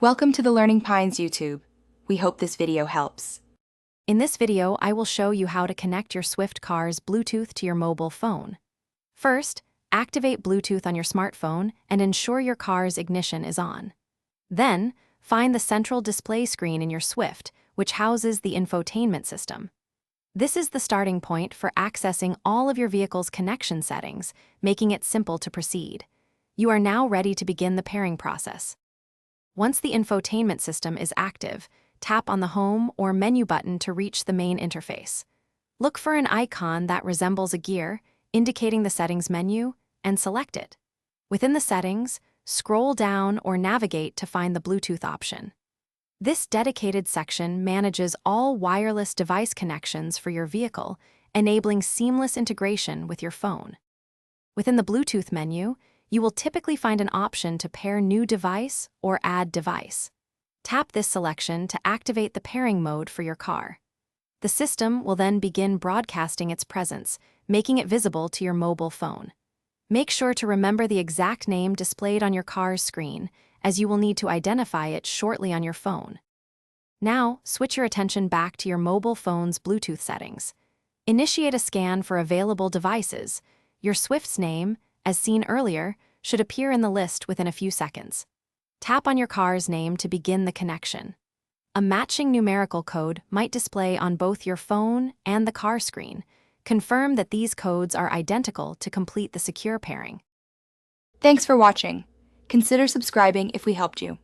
Welcome to the Learning Pines YouTube. We hope this video helps. In this video, I will show you how to connect your Swift car's Bluetooth to your mobile phone. First, activate Bluetooth on your smartphone and ensure your car's ignition is on. Then, find the central display screen in your Swift, which houses the infotainment system. This is the starting point for accessing all of your vehicle's connection settings, making it simple to proceed. You are now ready to begin the pairing process. Once the infotainment system is active, tap on the Home or Menu button to reach the main interface. Look for an icon that resembles a gear, indicating the settings menu, and select it. Within the settings, scroll down or navigate to find the Bluetooth option. This dedicated section manages all wireless device connections for your vehicle, enabling seamless integration with your phone. Within the Bluetooth menu, you will typically find an option to pair new device or add device. Tap this selection to activate the pairing mode for your car. The system will then begin broadcasting its presence, making it visible to your mobile phone. Make sure to remember the exact name displayed on your car's screen, as you will need to identify it shortly on your phone. Now, switch your attention back to your mobile phone's Bluetooth settings. Initiate a scan for available devices. Your Swift's name, as seen earlier, should appear in the list within a few seconds. Tap on your car's name to begin the connection. A matching numerical code might display on both your phone and the car screen. Confirm that these codes are identical to complete the secure pairing. Thanks for watching. Consider subscribing if we helped you.